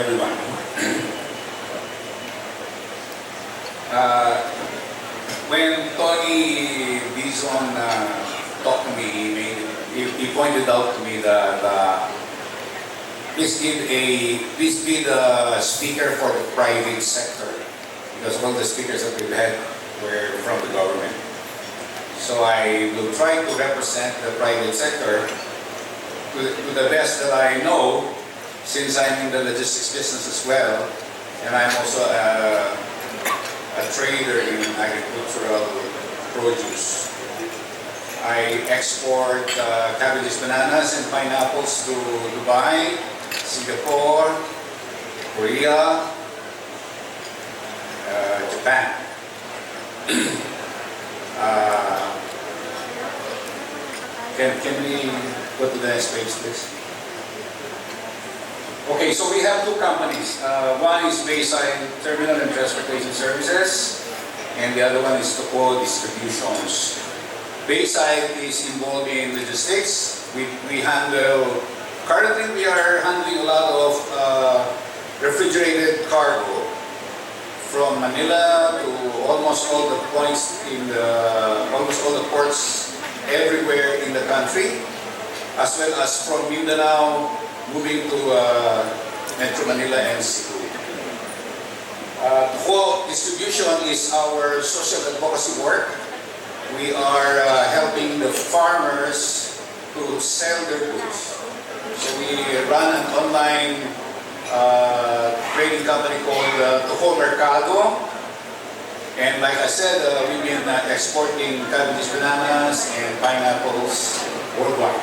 everyone. uh, when Tony Bison talked to me, he pointed out to me that please be the speaker for the private sector, because all the speakers that we've had were from the government. So I will try to represent the private sector to the best that I know, since I'm in the logistics business as well, and I'm also a trader in agricultural produce. I export cabbages, bananas, and pineapples to Dubai, Singapore, Korea, Japan. Can we go to the next page, please? Okay, so we have two companies. One is Bayside Terminal and Transportation Services, and the other one is Toco Distributions. Bayside is involved in logistics. Currently we are handling a lot of refrigerated cargo from Manila to almost all the points almost all the ports everywhere in the country, as well as from Mindanao moving to Metro Manila and Cebu. Toco Distribution is our social advocacy work. We are helping the farmers to sell their goods. So we run an online trading company called Toco Mercado. And like I said, we've been exporting cabbages, bananas, and pineapples worldwide.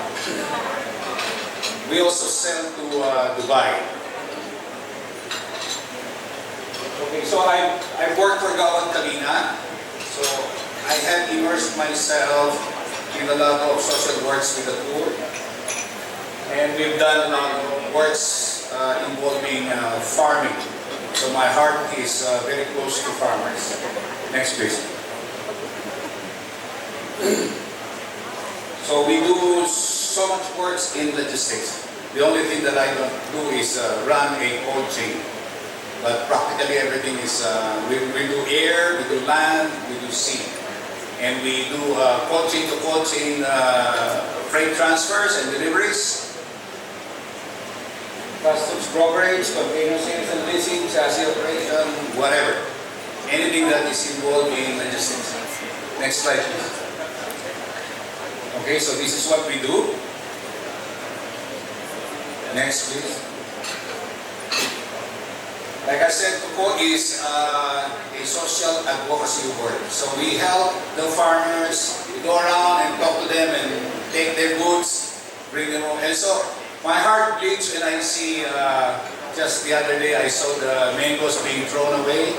We also sell to Dubai. Okay, so I worked for Gawad Kalina. So I have immersed myself in a lot of social works with the poor. And we've done a lot of works involving farming. So my heart is very close to farmers. Next, please. So we do so much works in logistics. The only thing that I don't do is run a cold chain. But practically everything is, we do air, we do land, we do sea. And we do cold chain to cold chain freight transfers and deliveries, customs brokerage, container sales and leasing, chassis operation, whatever. Anything that is involved in logistics. Next slide, please. Okay, so this is what we do. Next, please. Like I said, Toco is a social advocacy work. So we help the farmers, we go around and talk to them and take their goods, bring them home. And so my heart bleeds when I see, just the other day I saw the mangoes being thrown away.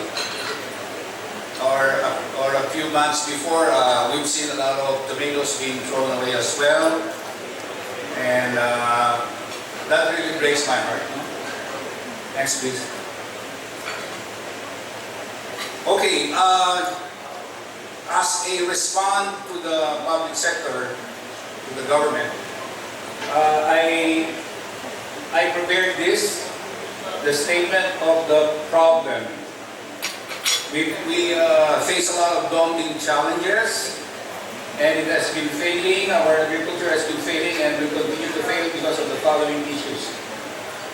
Or a few months before, we've seen a lot of tomatoes being thrown away as well. And that really breaks my heart. Next, please. Okay, as a response to the public sector, to the government, I prepared this, the statement of the problem. We face a lot of daunting challenges, and it has been failing. Our agriculture has been failing, and will continue to fail because of the following issues.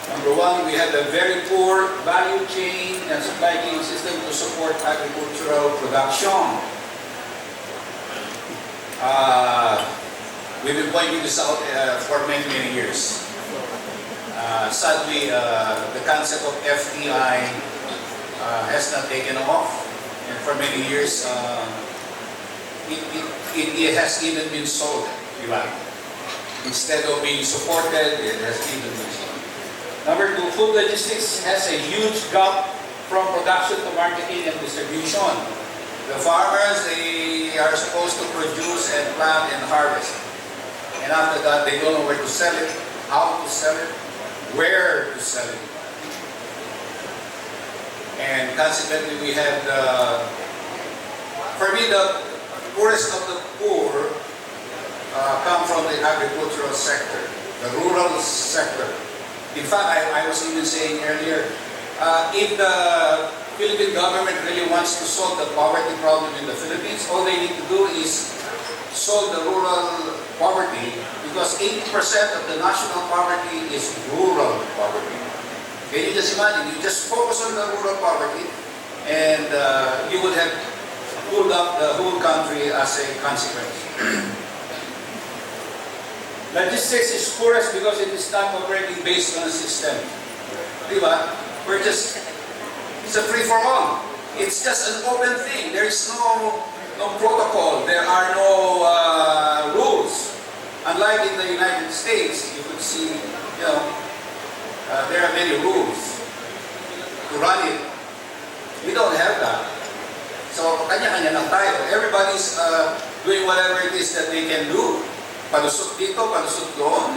Number one, we have a very poor value chain and supply chain system to support agricultural production. We've been pointing this out for many, many years. Sadly, the concept of FDI has not taken off, and for many years, it has even been sold. Instead of being supported, it has even been sold. Number two, food logistics has a huge gap from production to marketing and distribution. The farmers, they are supposed to produce and plant and harvest. And after that, they don't know where to sell it, how to sell it, where to sell it. And consequently, we have for me, the poorest of the poor come from the agricultural sector, the rural sector. In fact, I was even saying earlier, if the Philippine government really wants to solve the poverty problem in the Philippines, all they need to do is solve the rural poverty, because 80% of the national poverty is rural poverty. Can you just imagine? You just focus on the rural poverty and you would have pulled up the whole country as a consequence. Logistics is poorest because it is not operating based on a system. Diba? It's a free-for-all. It's just an open thing. There is no protocol. There are no rules. Unlike in the United States, you could see, there are many rules to run it. We don't have that. So, kanya-kanya lang tayo. Everybody's doing whatever it is that they can do. Palusot dito, palusot doon.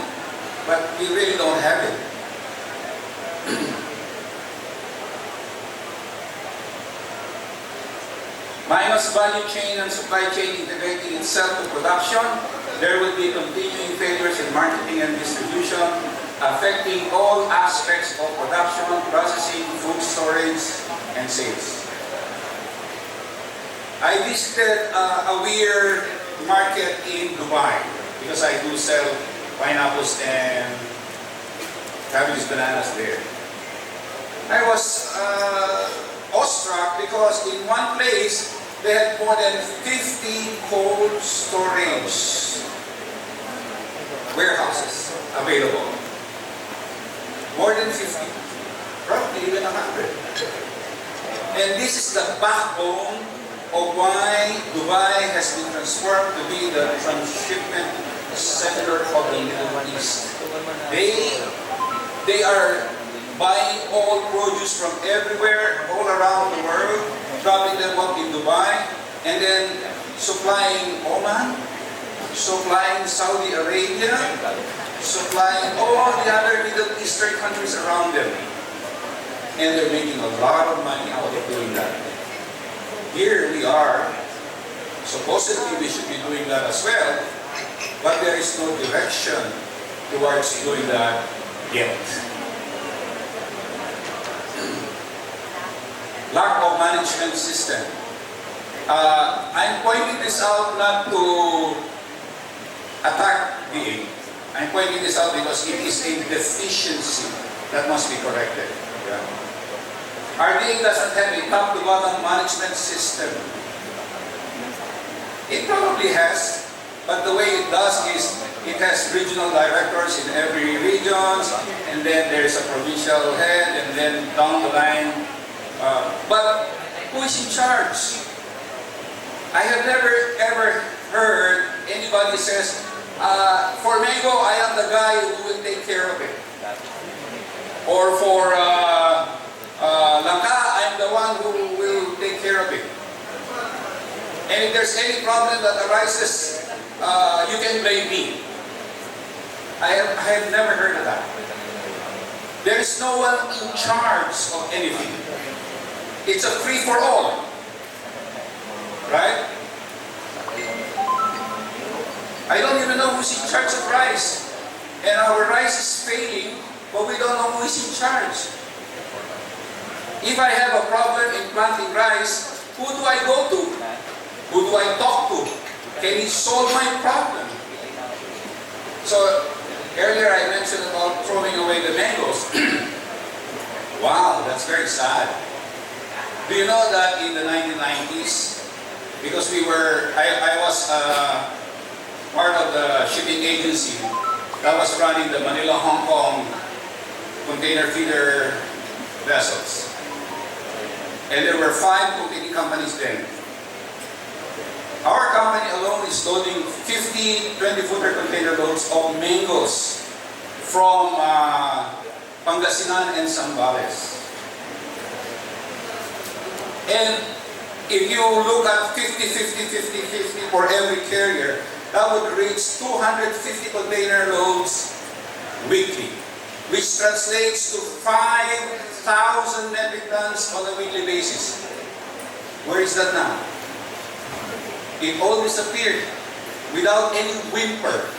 But we really don't have it. Minus value chain and supply chain integrating itself to production, there will be continuing failures in marketing and distribution, affecting all aspects of production, processing, food storage, and sales. I visited a weird market in Dubai because I do sell pineapples and Japanese bananas there. I was awestruck because in one place they had more than 50 cold storage warehouses available. More than 50. Probably even 100. And this is the backbone of why Dubai has been transformed to be the transshipment center of the Middle East. They are buying all produce from everywhere, all around the world, dropping them up in Dubai, and then supplying Oman, supplying Saudi Arabia, supplying all the other Middle Eastern countries around them. And they're making a lot of money out of doing that. Here we are, supposedly we should be doing that as well, but there is no direction towards doing that yet. Lack of management system. I'm pointing this out not to attack DA. I'm pointing this out because it is a deficiency that must be corrected. Yeah. RDA doesn't have a top-to-bottom management system. It probably has, but the way it does is it has regional directors in every region, and then there's a provincial head, and then down the line. But who is in charge? I have never ever heard anybody says, for mango, I am the guy who will take care of it. Or for langka, I am the one who will take care of it. And if there's any problem that arises, you can blame me. I have never heard of that. There is no one in charge of anything. It's a free-for-all. Right? I don't even know who's in charge of rice. And our rice is failing, but we don't know who is in charge. If I have a problem in planting rice, who do I go to? Who do I talk to? Can he solve my problem? So, earlier I mentioned about throwing away the mangoes. Wow, that's very sad. Do you know that in the 1990s, because I was part of the shipping agency that was running the Manila-Hong Kong container feeder vessels. And there were 5 competing companies then. Our company alone is loading 50 20-footer container loads of mangoes from Pangasinan and Zambales. And if you look at 50, 50, 50, 50 for every carrier, that would reach 250 container loads weekly, which translates to 5,000 metric tons on a weekly basis. Where is that now? It all disappeared without any whimper.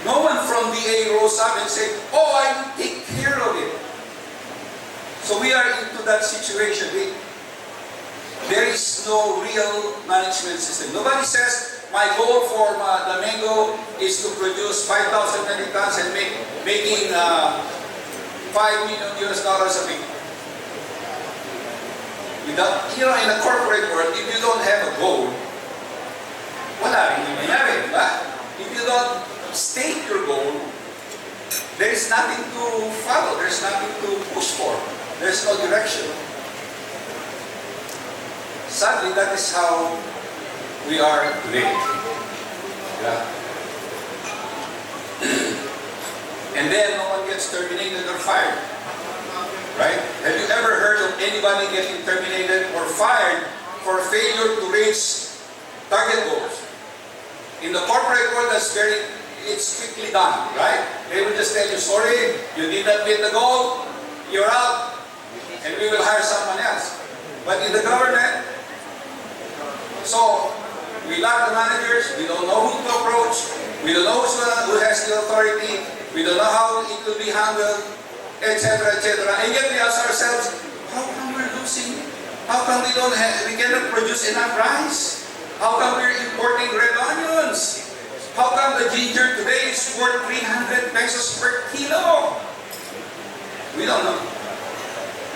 No one from the DA rose up and said, oh, I will take care of it. So we are into that situation. There is no real management system. Nobody says, my goal for the mango is to produce 5,000 metric tons and making $5 million a week. Without, in a corporate world, if you don't have a goal, wala rin yung mangyari, diba? If you don't state your goal, there is nothing to follow, there's nothing to push for, there's no direction. Sadly, that is how we are today. Yeah. And then no one gets terminated or fired. Right? Have you ever heard of anybody getting terminated or fired for failure to reach target goals? In the corporate world, it's quickly done, right? They will just tell you, sorry, you did not meet the goal, you're out, and we will hire someone else. But in the government, so we lack the managers, we don't know who to approach, we don't know who has the authority, we don't know how it will be handled, etc., etc. And yet we ask ourselves, how come we're losing? How come we cannot produce enough rice? How come we're importing red onions? How come the ginger today is worth 300 pesos per kilo? We don't know.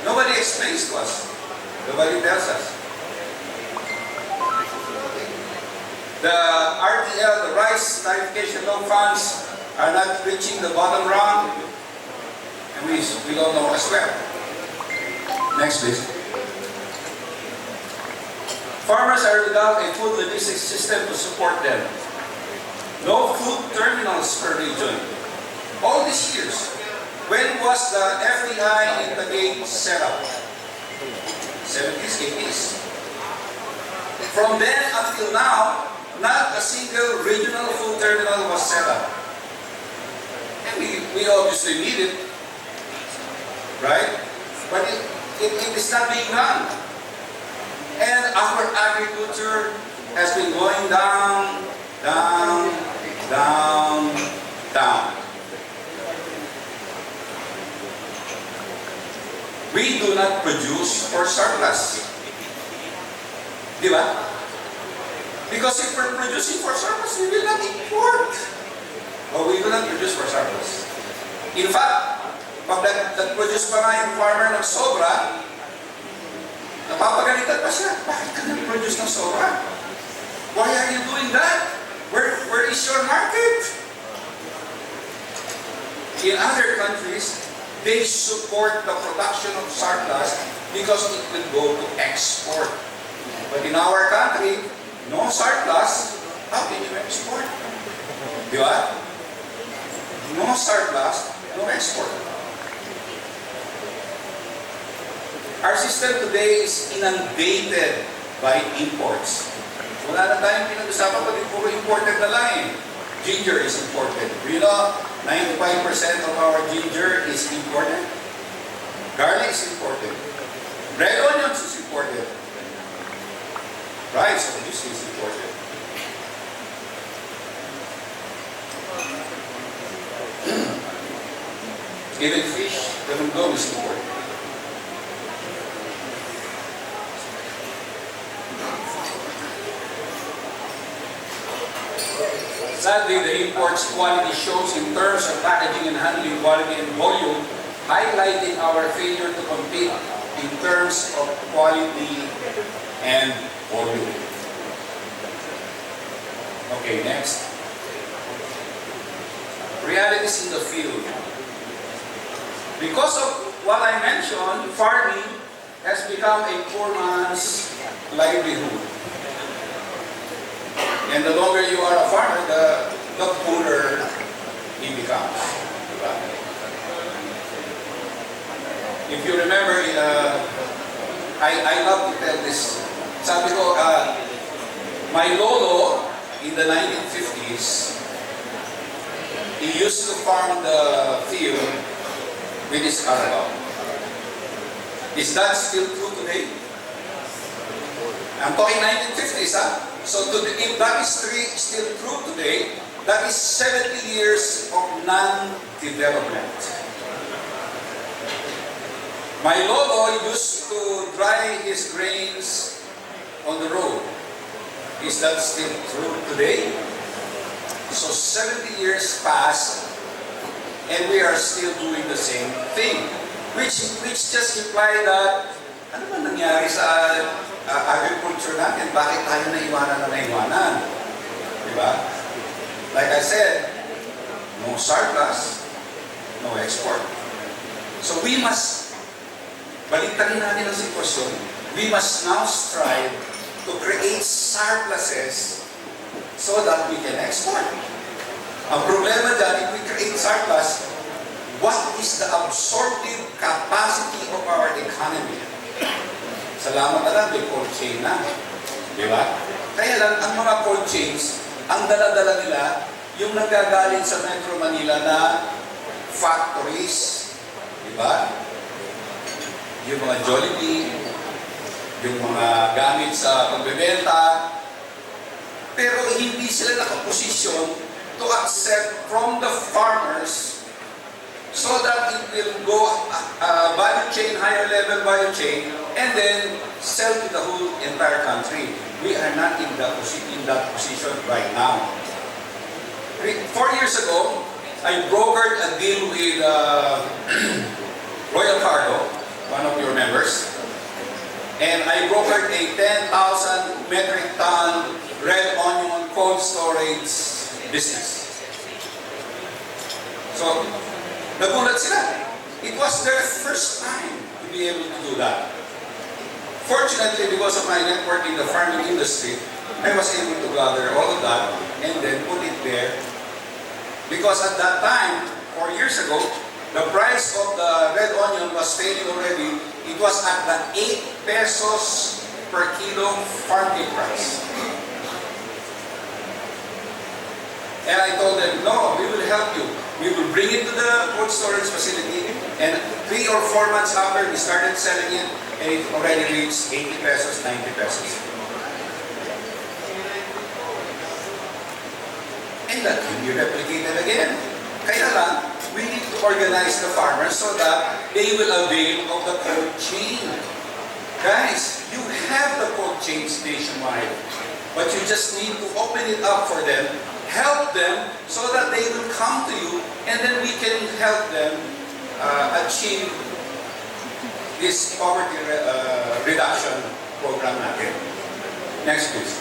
Nobody explains to us. Nobody tells us. The RTL, the Rice Clarification Loan Funds, are not reaching the bottom rung. And we don't know as well. Next, please. Farmers are without a food logistics system to support them. No food terminals per region. All these years, when was the FDI in the gate set up? 70s, 80s. From then until now, not a single regional food terminal was set up. And we obviously need it. Right? But it is not being done. And our agriculture has been going down, down, down, down. We do not produce for surplus. Di ba? Because if we're producing for surplus, we will not import. Or we do not produce for surplus. In fact, pag nag-produce pa nga yung farmer ng sobra, napapagalitan pa siya. Bakit ka nag-produce ng sobra? Why are you doing that? Where is your market? In other countries, they support the production of surplus because it will go to export. But in our country, no surplus, how can you export? Di ba? No surplus, no export. Our system today is inundated by imports. Wala na tayong pinag-usapan pati puro imported na lang eh. Ginger is imported. You know, 95% of our ginger is imported. Garlic is imported. Red onions is imported. Rice obviously is imported. Even fish, even gold is imported. Sadly, the imports quality shows in terms of packaging and handling quality and volume, highlighting our failure to compete in terms of quality and volume. Okay, next. Realities in the field. Because of what I mentioned, farming has become a poor man's livelihood. And the longer you are a farmer, the poorer he becomes. If you remember, I love to tell this. Sabi ko, my lolo in the 1950s, he used to farm the field with his carabao. Is that still true today? I'm talking 1950s, So if that is still true today, that is 70 years of non-development. My lolo used to dry his grains on the road. Is that still true today? So 70 years passed, and we are still doing the same thing. Which just imply that, ano ba nangyari sa agriculture natin? Bakit tayo naiwanan na naiwanan? Diba? Like I said, no surplus, no export. So we must, baliktarin natin ang sitwasyon. We must now strive to create surpluses so that we can export. Ang problema dyan, if we create surplus, what is the absorptive capacity of our economy? Salamat na lang, may cold chain na. Di ba? Kaya lang, ang mga cold chains, ang dala-dala nila, yung nagagaling sa Metro Manila na factories, di ba? Yung mga Jollibee, yung mga gamit sa pagbebenta, pero hindi sila nakaposisyon to accept from the farmers so that it will go value chain, higher level value chain, and then sell to the whole entire country. We are not in that position right now. 4 years ago, I brokered a deal with Royal Cargo, one of your members, and I brokered a 10,000 metric ton red onion cold storage business. So, nagulat sila. It was their first time to be able to do that. Fortunately, because of my network in the farming industry, I was able to gather all of that and then put it there. Because at that time, 4 years ago, the price of the red onion was failing already. It was at the 8 pesos per kilo farm gate price. And I told them, no, we will help you. We will bring it to the cold storage facility, and 3 or 4 months after, we started selling it, and it already reached 80 pesos, 90 pesos. And that can be replicated again. Kaya lang, we need to organize the farmers so that they will avail of the cold chain. Guys, you have the cold chains nationwide, but you just need to open it up for them, help them so that they will come to you, and then we can help them achieve this poverty reduction program natin. Next, please.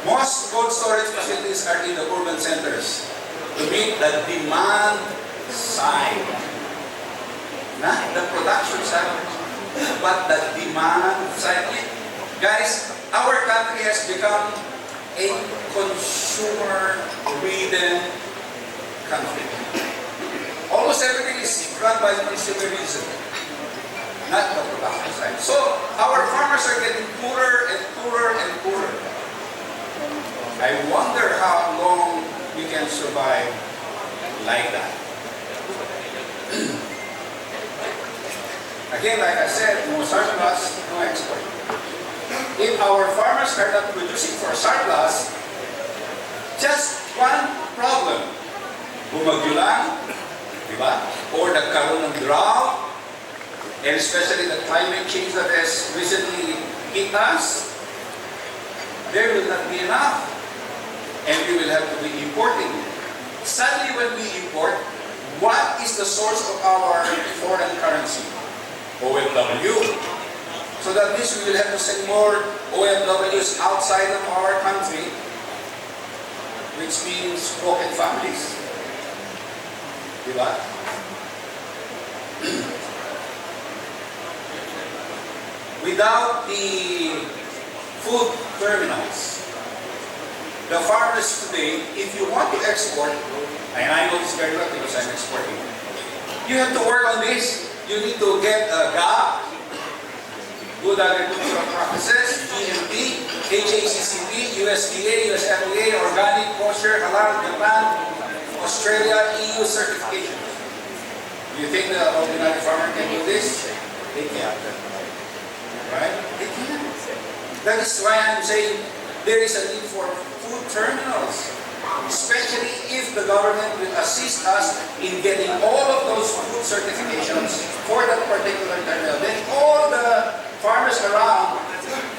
Most cold storage facilities are in the urban centers to meet the demand side. Not the production side, but the demand side. Guys, our country has become a consumer-ridden country. Almost everything is run by consumerism, not the production side. So, our farmers are getting poorer and poorer and poorer. I wonder how long we can survive like that. Again, like I said, no surplus, no export. If our farmers are not producing for surplus, just one problem. Bumagyo lang, di ba? Or nagkaroon ng drought, and especially the climate change that has recently hit us, there will not be enough. And we will have to be importing. Sadly, when we import, what is the source of our foreign currency? OFW. So that means we will have to send more OFWs outside of our country, which means broken families. Diba? Without the food terminals, the farmers today, if you want to export, and I know this very well because I'm exporting, you have to work on this. You need to get a GAP, Good Agricultural Practices, GMP, HACCP, USDA, USFDA, Organic, Kosher, Halal, Japan, Australia, EU certification. Do you think the ordinary farmer can do this? They can't. Right? They can't. That is why I'm saying there is a need for food terminals, especially the government will assist us in getting all of those food certifications for that particular terminal. Then all the farmers around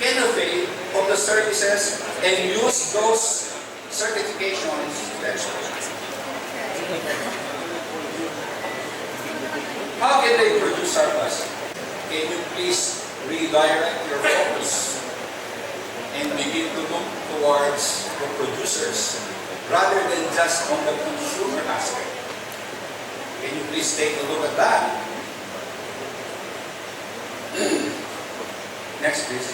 can avail of the services and use those certifications to export. How can they produce surplus? Can you please redirect your focus and begin to look towards the producers rather than just on the consumer aspect? Can you please take a look at that? Next, please.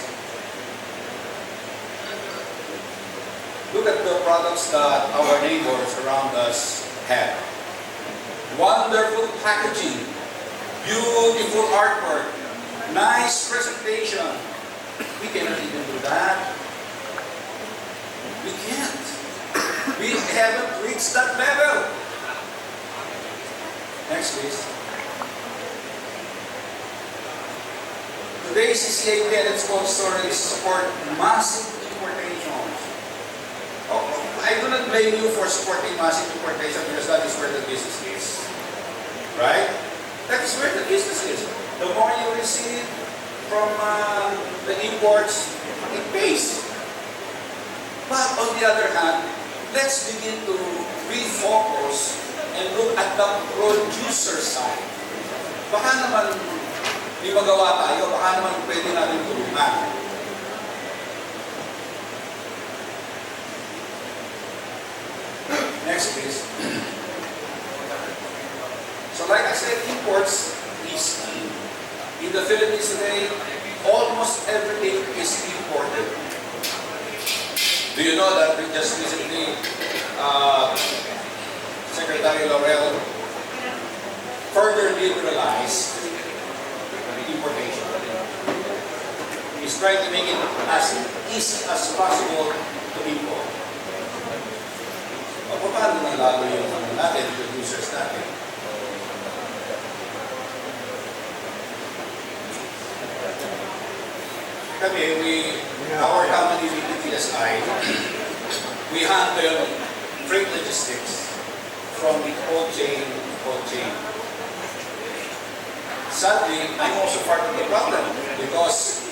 Look at the products that our neighbors around us have. Wonderful packaging, beautiful artwork, nice presentation. We cannot even do that. We can't. We haven't reached that level. Next, please. Today, CCAP and its sponsors support massive importations. Oh, I do not blame you for supporting massive importation because that is where the business is. Right? That is where the business is. The more you receive from the imports, it pays. But on the other hand, let's begin to refocus and look at the producer side. Baka naman di magawa tayo, baka naman pwede natin tulungan. Next, please. So like I said, imports is key. In the Philippines today, almost everything is imported. Do you know that we just recently, Secretary Laurel further liberalized importation? He's trying to make it as easy as possible to import. O paano na lalo yung natin, producers natin? Our company with TSI, we handle freight logistics from the cold chain to cold chain. Sadly, I'm also part of the problem because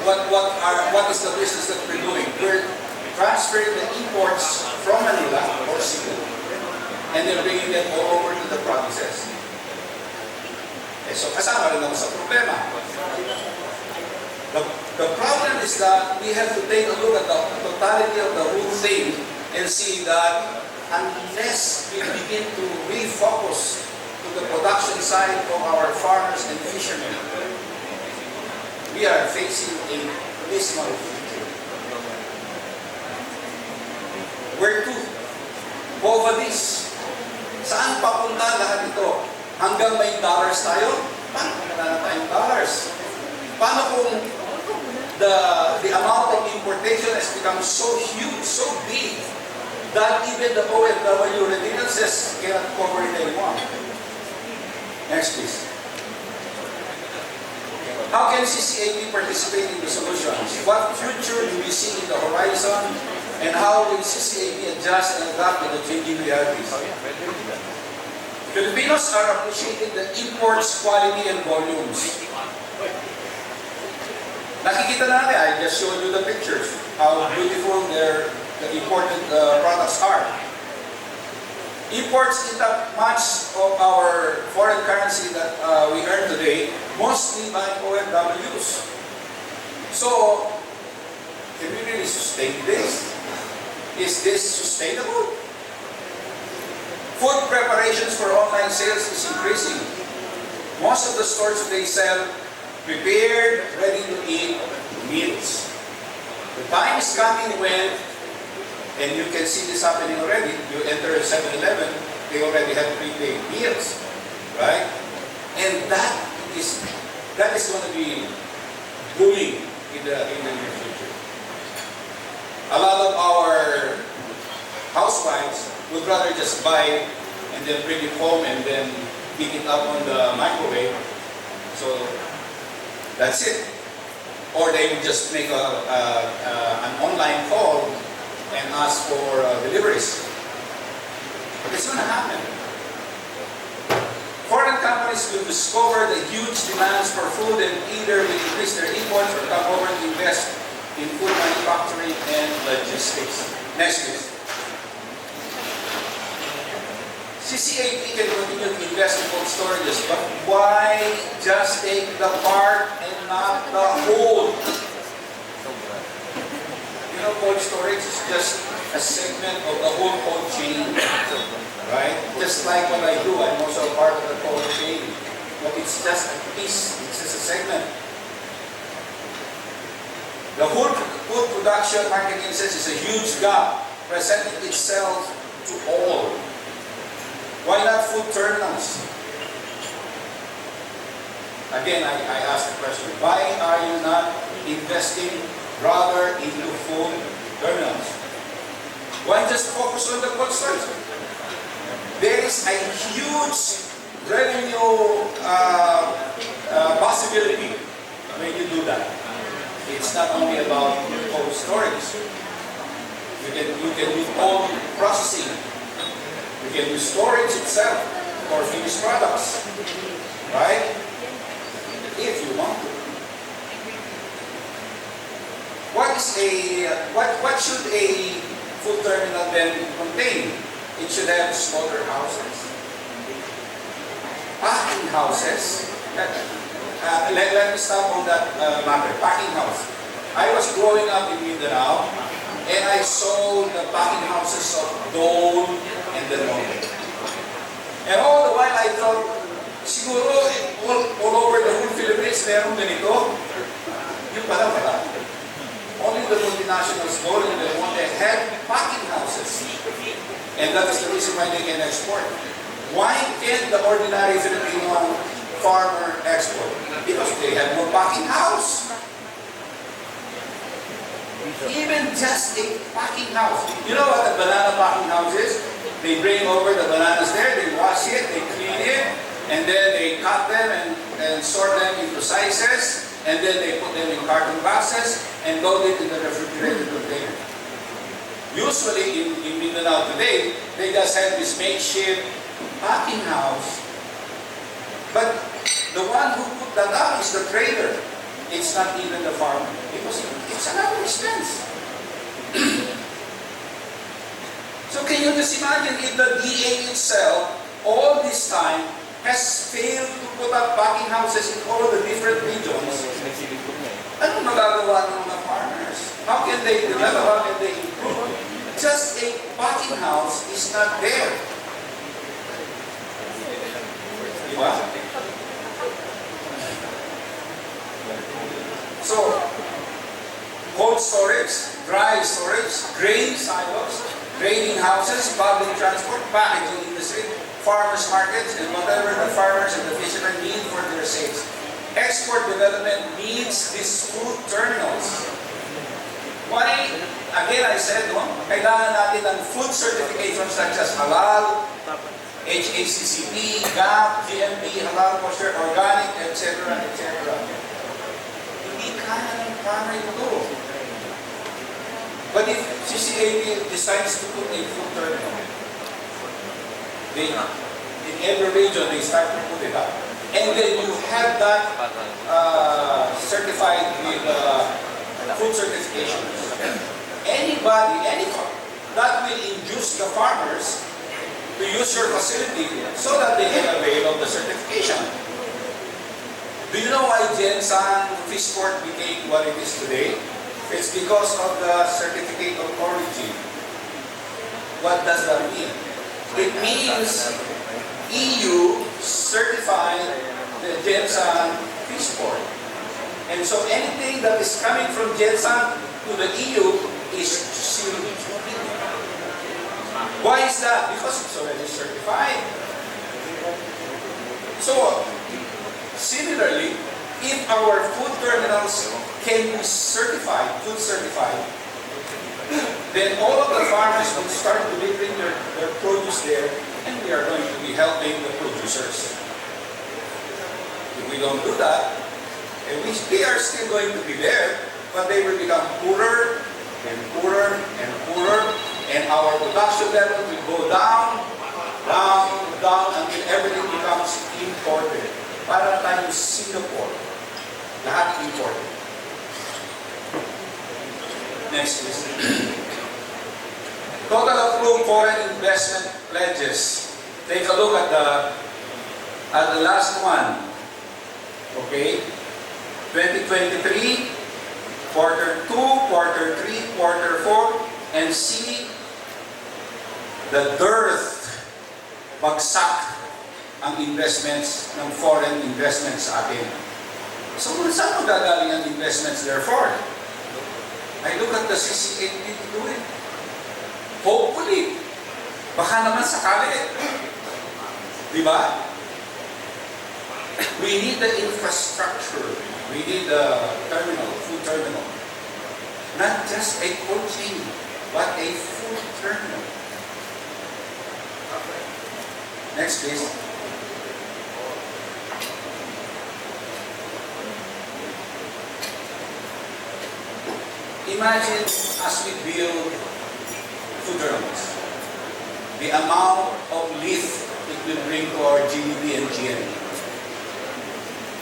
what is the business that we're doing? We're transferring the imports from Manila or Cebu and then bringing them all over to the provinces. So kasama rin ako sa problema. The problem is that we have to take a look at the totality of the whole thing and see that unless we begin to refocus to the production side of our farmers and fishermen, we are facing a dismal future. Where to? Poverties. Saan papunta lahat ito? Hanggang may dollars tayo? Paano wala na tayong dollars? Paano kung the amount of importation has become so huge, so big, that even the OFW remittances cannot cover it anymore? Next, please. How can CCAP participate in the solutions? What future do we see in the horizon? And how will CCAP adjust and adapt to the changing realities? Filipinos are appreciating the imports, quality, and volumes. Nakikita natin, I just showed you the pictures, how beautiful the imported products are. Imports eat up much of our foreign currency that we earn today, mostly by OFWs. So, can we really sustain this? Is this sustainable? Food preparations for online sales is increasing. Most of the stores today sell prepared, ready-to-eat meals. The time is coming when, and you can see this happening already, you enter a 7-Eleven, they already have prepaid meals, right? And that is going to be booming in the near future. A lot of our housewives would rather just buy and then bring it home and then heat it up on the microwave. So that's it. Or they would just make an online call and ask for deliveries. It's going to happen. Foreign companies will discover the huge demands for food and either will increase their imports or come over to invest in food manufacturing and logistics. Next please. CCAP can continue to invest in cold storages, but why just take the part and not the whole? You know, cold storage is just a segment of the whole cold chain. Right? Just like what I do, I'm also a part of the cold chain. But it's just a piece, it's just a segment. The food production market index is a huge gap, presenting itself to all. Why not food terminals? Again, I ask the question, why are you not investing rather into food terminals? Why just focus on the cold storage? There is a huge revenue possibility when you do that. It's not only about cold storage. You can do cold processing. You can do storage itself for finished products, right? If you want to. What should a food terminal then contain? It should have slaughterhouses, packing houses. Let me stop on that matter. Packing house. I was growing up in Mindanao, and I saw the packing houses of Dole and the North. And all the while I thought, siguro all over the whole Philippines, meron ganito. Yung pala wala. Only the multinationals, Dole and the North, had packing houses. And that is the reason why they can export. Why can't the ordinary Filipino farmer export? Because they have no packing house. Even just a packing house. You know what a banana packing house is? They bring over the bananas there, they wash it, they clean it, and then they cut them and sort them into sizes, and then they put them in carton boxes and load it in the refrigerated container. Usually in Mindanao today, they just have this makeshift packing house. But the one who put that up is the trader. It's not even the farmer. Because it's another expense. So can you just imagine if the DA itself, all this time, has failed to put up packing houses in all the different regions? Ano magagawa ng mga farmers? How can they develop? How can they improve? Just a packing house is not there. Diba? So, cold storage, dry storage, grain silos, grading houses, public transport, packaging industry, farmers markets, and whatever the farmers and the fishermen need for their sales. Export development needs these food terminals. Why? Again, I said, kailangan natin ng food certifications such as halal, HACCP, GAP, GMP, halal, kosher, organic, etc., etc. Hindi kaya ng farmer ito. But if CCAP decides to put a food terminal, in every region, they start to put it up. And then you have that certified with food certification. Anybody, anyone, that will induce the farmers to use your facility so that they can avail of the certification. Do you know why Jensan Fish Port became what it is today? It's because of the certificate of origin. What does that mean? It means EU certified the Jensan Fish Port. And so anything that is coming from Jensan to the EU is sealed. Why is that? Because it's already certified. So, similarly, if our food terminals can be certified, food certified, then all of the farmers will start delivering their produce there, and we are going to be helping the producers. If we don't do that, and they are still going to be there, but they will become poorer and poorer and poorer, and our production level will go down, down until everything becomes imported. Para na tayong Singapore. Lahat imported. Next, please. Total approved foreign investment pledges. Take a look at the last one. Okay? 2023, quarter 2, quarter 3, quarter 4, and see the dearth, bagsak ang investments ng foreign investments sa atin. So, saan magagaling ang investments therefore? I look at the CCAP doing. Hopefully, baka naman sakali. Di ba? We need the infrastructure. We need the terminal, food terminal. Not just a cold chain, but a food terminal. Okay. Next, please. Imagine as we build food terminals, the amount of lift it will bring to our GDP and GNP.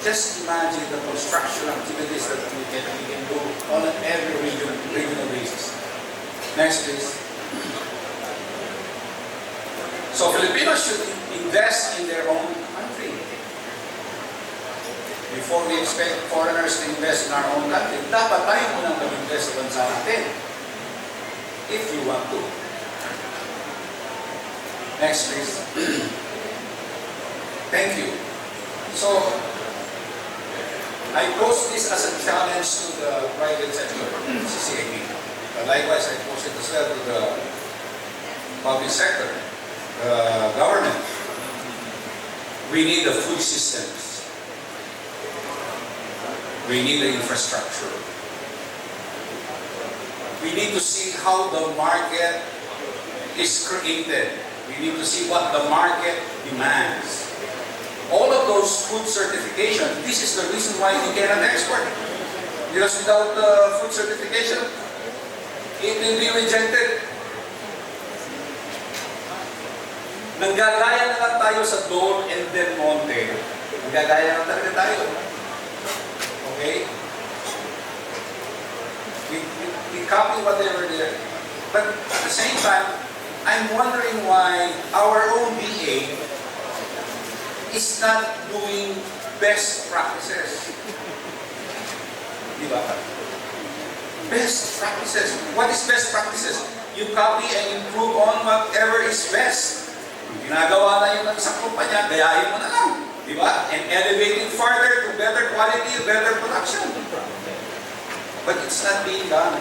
Just imagine the construction activities that we can do on every regional basis. Next, please. So Filipinos should invest in their own country. Before we expect foreigners to invest in our own country, dapat tayo munang mag-invest sa bansa natin. If you want to. Next, please. Thank you. So, I pose this as a challenge to the private sector, CCAP. Likewise, I pose it as well to the public sector, the government. We need the food systems. We need the infrastructure. We need to see how the market is created. We need to see what the market demands. All of those food certification, this is the reason why we cannot export. Because without food certification, it will be rejected. Nanggagaya na lang tayo sa Dole and Del Monte. Nanggagaya na talaga tayo. Okay? We copy whatever there. But at the same time, I'm wondering why our own BA is not doing best practices. Diba? Best practices. What is best practices? You copy and improve on whatever is best. Ginagawa na yun ng isang kumpanya, gayahin mo na lang. Diba? And elevate it further to better quality, better production. But it's not being done.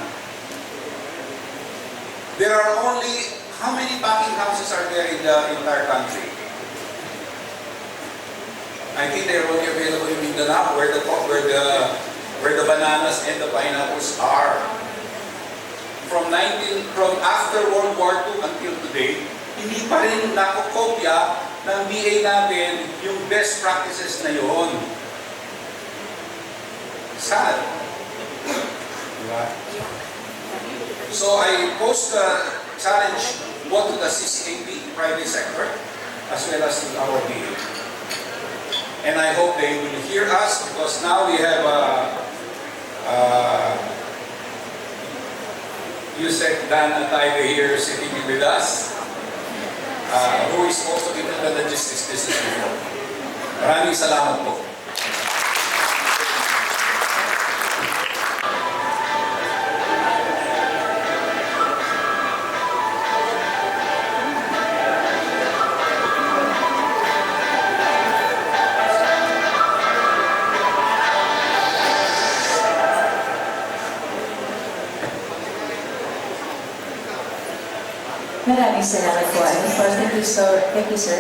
There are only, how many packing houses are there in the entire country? I think they're only available in Mindanao, where the bananas and the pineapples are. From after World War II until today, hindi pa rin nakokopya ng BA natin yung best practices na yun. Sad. Diba? So I pose the challenge both to the CCAP, private sector, as well as to our BA. And I hope they will hear us, because now we have Yusek Dan Atayde here sitting with us, who is also into the logistics business before. Maraming salamat po. Maraming salamat po. Thank you, sir.